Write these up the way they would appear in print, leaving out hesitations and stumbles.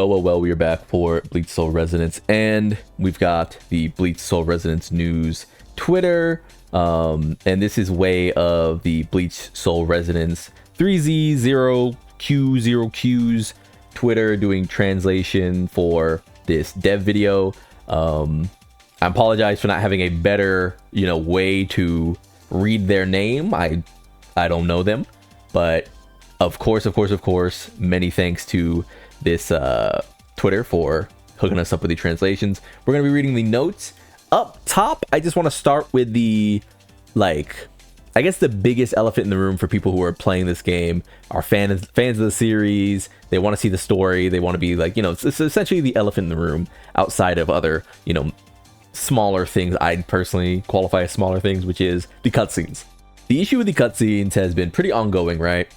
Well, we are back for Bleach Soul Resonance, and we've got the Bleach Soul Resonance news Twitter, and this is way of the Bleach Soul Resonance 3Z0Q0Q's Twitter doing translation for this dev video. I apologize for not having a better, way to read their name. I don't know them, but of course, many thanks to this Twitter for hooking us up with the translations. We're going to be reading the notes. Up top, I just want to start with the, I guess the biggest elephant in the room for people who are playing this game, are fans of the series. They want to see the story. They want to be it's essentially the elephant in the room outside of other, smaller things. I'd personally qualify as smaller things, which is the cutscenes. The issue with the cutscenes has been pretty ongoing, right?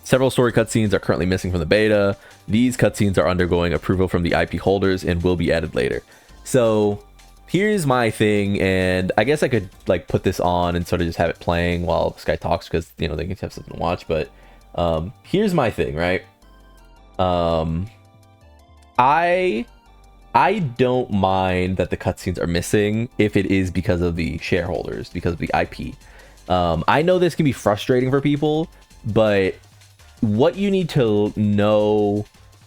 Several story cutscenes are currently missing from the beta. These cutscenes are undergoing approval from the IP holders and will be added later. So here's my thing, and I guess I could put this on and sort of just have it playing while this guy talks, because they can have something to watch. But here's my thing, right? I don't mind that the cutscenes are missing if it is because of the shareholders, because of the IP. I know this can be frustrating for people, but what you need to know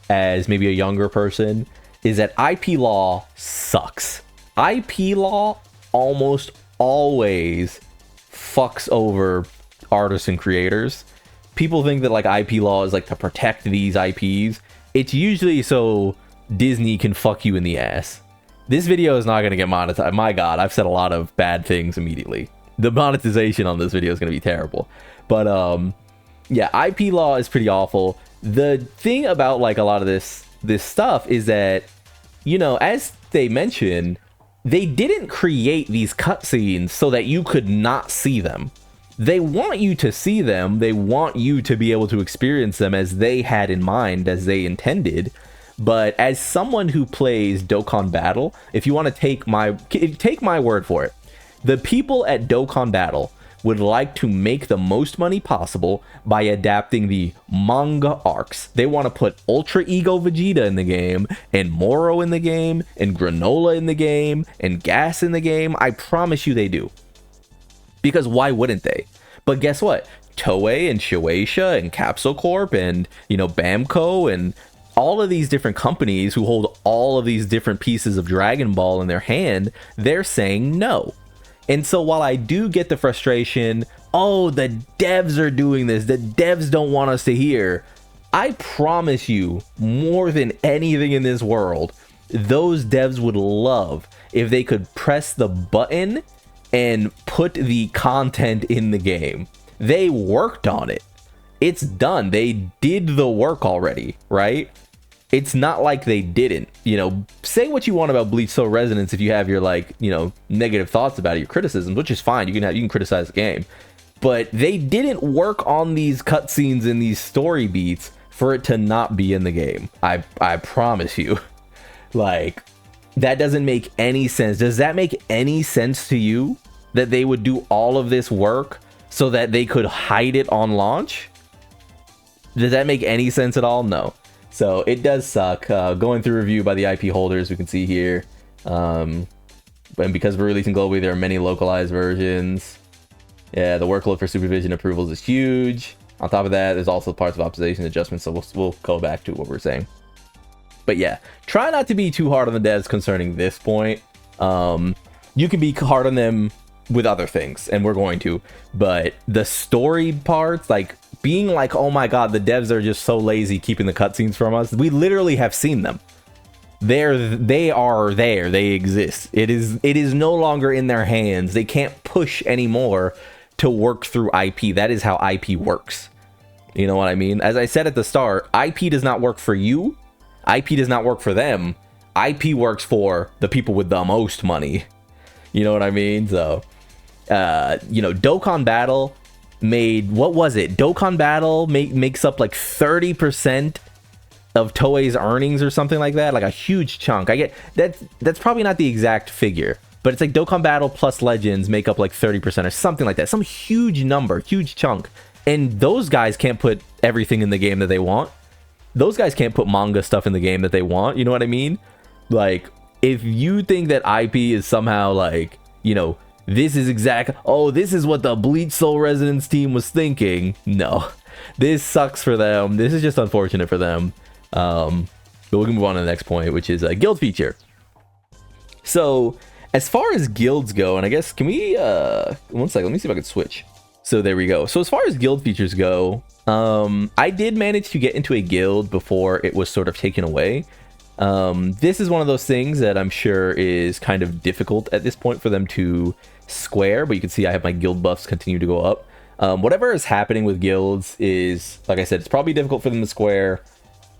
as maybe a younger person is that IP law sucks. IP law almost always fucks over artists and creators. People think that IP law is to protect these IPs. It's usually so Disney can fuck you in the ass. This video is not going to get monetized. My God, I've said a lot of bad things immediately. The monetization on this video is going to be terrible. But yeah, IP law is pretty awful. The thing about a lot of this stuff is that, as they mentioned, they didn't create these cutscenes so that you could not see them. They want you to see them. They want you to be able to experience them as they had in mind, as they intended. But as someone who plays Dokkan Battle, if you want to take my word for it, the people at Dokkan Battle would like to make the most money possible by adapting the manga arcs. They want to put Ultra Ego Vegeta in the game, and Moro in the game, and Granola in the game, and Gas in the game. I promise you they do. Because why wouldn't they? But guess what? Toei and Shueisha and Capsule Corp and, Bamco and all of these different companies who hold all of these different pieces of Dragon Ball in their hand, they're saying no. And so while I do get the frustration, oh, the devs are doing this, the devs don't want us to hear, I promise you, more than anything in this world, those devs would love if they could press the button and put the content in the game. They worked on it. It's done. They did the work already, right? It's not like they didn't. Say what you want about Bleach Soul Resonance if you have your negative thoughts about it, your criticisms, which is fine. You can criticize the game, but they didn't work on these cutscenes and these story beats for it to not be in the game. I promise you. That doesn't make any sense. Does that make any sense to you that they would do all of this work so that they could hide it on launch? Does that make any sense at all? No. So it does suck. Going through review by the IP holders, we can see here. And because we're releasing globally, there are many localized versions. Yeah, the workload for supervision approvals is huge. On top of that, there's also parts of optimization adjustments, so we'll go back to what we're saying. But yeah, try not to be too hard on the devs concerning this point. You can be hard on them with other things, and we're going to. But the story parts, being oh my God, the devs are just so lazy keeping the cutscenes from us. We literally have seen them. They are there. They exist. It is no longer in their hands. They can't push anymore to work through IP. That is how IP works. You know what I mean? As I said at the start, IP does not work for you. IP does not work for them. IP works for the people with the most money. You know what I mean? So, Dokkan Battle made, what was it? Dokkan Battle makes up 30% of Toei's earnings or something like that, a huge chunk. I get that's probably not the exact figure, but it's Dokkan Battle plus Legends make up 30% or something like that, some huge number, huge chunk. And those guys can't put everything in the game that they want. those guys can't put manga stuff in the game that they want. You know what I mean? Like, if you think that IP is somehow like, you know, this is this is what the Bleach Soul Resonance team was thinking. No, this sucks for them. This is just unfortunate for them. But we can move on to the next point, which is a guild feature. So as far as guilds go, and I guess, can we, one second, let me see if I can switch. So there we go. So as far as guild features go, I did manage to get into a guild before it was sort of taken away. This is one of those things that I'm sure is kind of difficult at this point for them to square, but you can see I have my guild buffs continue to go up. Whatever is happening with guilds is, like I said, it's probably difficult for them to square.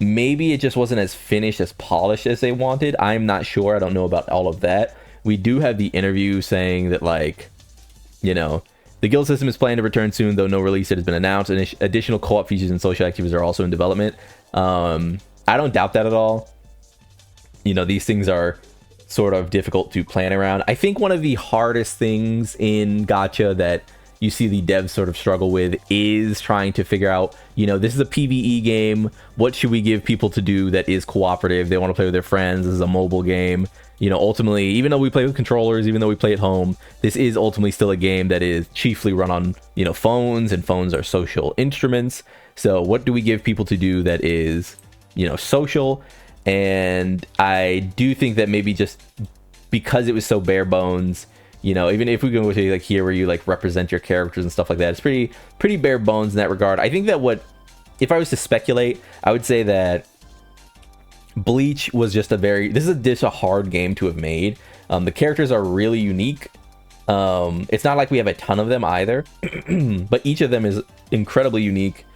Maybe it just wasn't as finished, as polished as they wanted. I'm not sure. I don't know about all of that. We do have the interview saying that, like, you know, the guild system is planned to return soon, though no release has been announced. And additional co-op features and social activities are also in development. I don't doubt that at all. You know, these things are sort of difficult to plan around. I think one of the hardest things in gacha that you see the devs sort of struggle with is trying to figure out, you know, this is a PvE game. What should we give people to do that is cooperative? They want to play with their friends. This is a mobile game. You know, ultimately, even though we play with controllers, even though we play at home, this is ultimately still a game that is chiefly run on, you know, phones, and phones are social instruments. So what do we give people to do that is, you know, social? And I do think that maybe just because it was so bare bones, you know, even if we go to like here where you like represent your characters and stuff like that, it's pretty bare bones in that regard. I think that if I was to speculate, I would say that Bleach was just this is a hard game to have made. The characters are really unique. It's not like we have a ton of them either, but each of them is incredibly unique.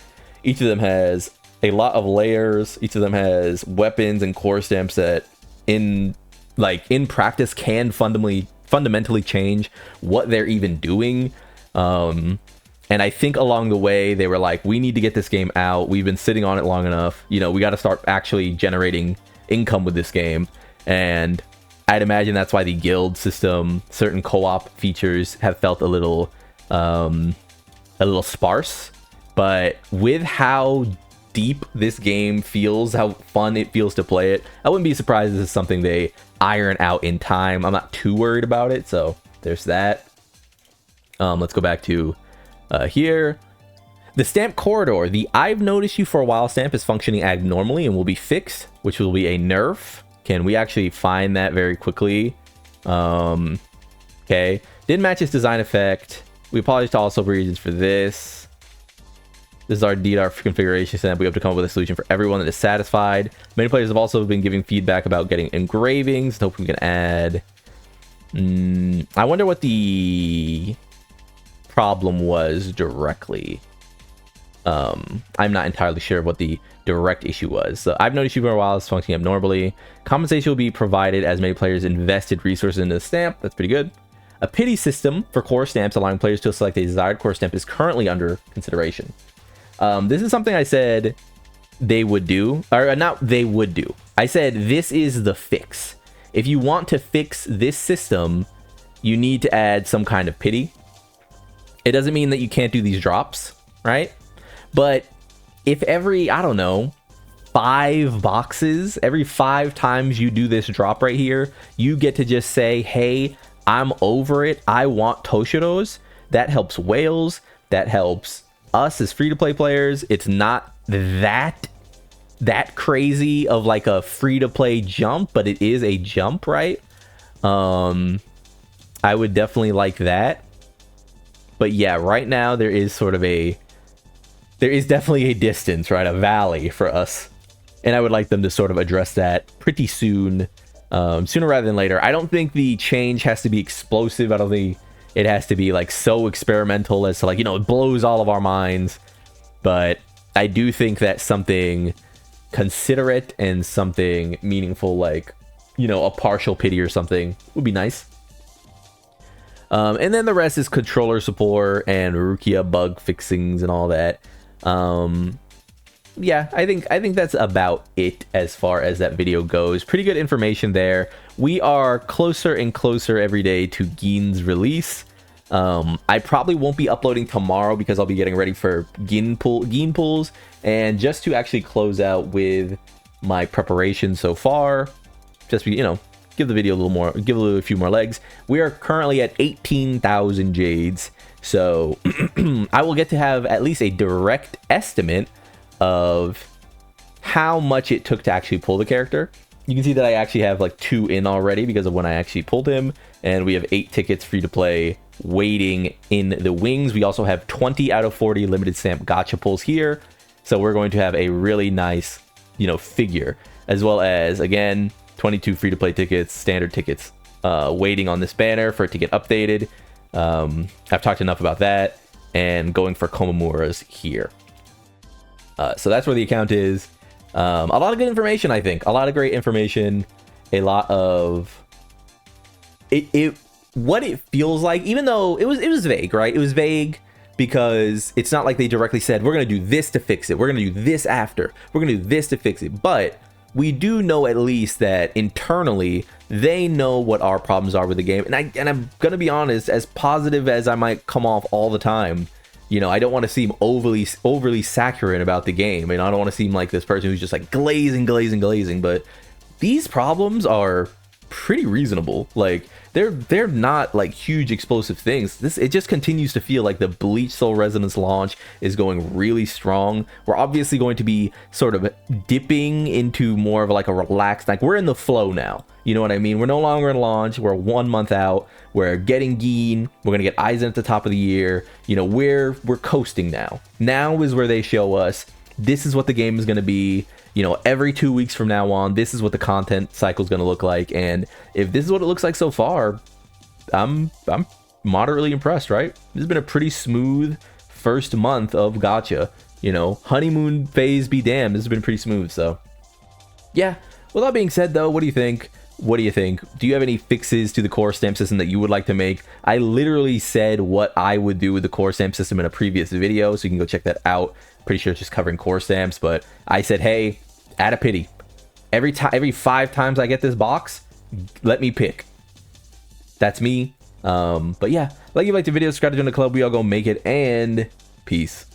Each of them has a lot of layers. Each of them has weapons and core stamps that in practice can fundamentally change what they're even doing. And I think along the way they were like, we need to get this game out. We've been sitting on it long enough. You know, we got to start actually generating income with this game. And I'd imagine that's why the guild system, certain co-op features have felt a little sparse. But with how deep this game feels, how fun it feels to play it, I wouldn't be surprised if this is something they iron out in time. I'm not too worried about it, so there's that. Let's go back to here. The stamp corridor. The "I've noticed you for a while" stamp is functioning abnormally and will be fixed, which will be a nerf. Can we actually find that very quickly? Okay. Didn't match its design effect. We apologize to all sub regions for this. This is our DDR configuration stamp. We have to come up with a solution for everyone that is satisfied. Many players have also been giving feedback about getting engravings. Hope we can add. I wonder what the problem was directly. I'm not entirely sure what the direct issue was. So I've noticed you for a while it's functioning abnormally. Compensation will be provided as many players invested resources into the stamp. That's pretty good. A pity system for core stamps allowing players to select a desired core stamp is currently under consideration. This is something I said they would do, or not they would do. I said this is the fix. If you want to fix this system, you need to add some kind of pity. It doesn't mean that you can't do these drops, right? But if every, I don't know, 5 boxes, every 5 times you do this drop right here, you get to just say, hey, I'm over it. I want Toshiros. That helps whales. That helps us as free-to-play players. It's not that crazy of like a free-to-play jump, but it is a jump, right? I would definitely like that. But yeah, right now there is definitely a distance, right? A valley for us. And I would like them to sort of address that pretty soon, sooner rather than later. I don't think the change has to be explosive. I don't think it has to be like so experimental as to like, you know, it blows all of our minds. But I do think that something considerate and something meaningful, like, you know, a partial pity or something would be nice. And then the rest is controller support and Rukia bug fixings and all that. Yeah, I think that's about it as far as that video goes. Pretty good information there. We are closer and closer every day to Gein's release. I probably won't be uploading tomorrow because I'll be getting ready for Gin pulls. And just to actually close out with my preparation so far, just, you know, give the video a little more, give a few more legs. We are currently at 18,000 Jades. So I will get to have at least a direct estimate of how much it took to actually pull the character. You can see that I actually have like 2 in already because of when I actually pulled him. And we have 8 tickets free to play waiting in the wings. We also have 20 out of 40 limited stamp gacha pulls here. So we're going to have a really nice, you know, figure, as well as, again, 22 free to play tickets, standard tickets, waiting on this banner for it to get updated. I've talked enough about that, and going for Komamura's here. So that's where the account is. A lot of good information, I think. A lot of great information. A lot of what it feels like, even though it was vague, right? It was vague because it's not like they directly said, we're going to do this to fix it. We're going to do this after. We're going to do this to fix it. But we do know at least that internally they know what our problems are with the game. And I'm going to be honest, as positive as I might come off all the time, you know, I don't want to seem overly saccharine about the game. And I don't want to seem like this person who's just like glazing. But these problems are pretty reasonable. Like, they're not like huge explosive things. It just continues to feel like the Bleach Soul Resonance launch is going really strong. We're obviously going to be sort of dipping into more of like a relaxed, like we're in the flow now. You know what I mean? We're no longer in launch. We're 1 month out. We're getting Gin. We're gonna get Aizen at the top of the year. You know, we're coasting now. Now is where they show us this is what the game is gonna be. You know, every 2 weeks from now on, this is what the content cycle is going to look like. And if this is what it looks like so far, I'm moderately impressed, right? This has been a pretty smooth first month of gacha. You know, honeymoon phase be damned. This has been pretty smooth. So, yeah. With that being said, though, what do you think? What do you think? Do you have any fixes to the core stamp system that you would like to make? I literally said what I would do with the core stamp system in a previous video, so you can go check that out. Pretty sure it's just covering core stamps, but I said, hey, add a pity. Every 5 times I get this box, let me pick. That's me. But yeah, like you like the video, subscribe to join the club. We all go make it, and peace.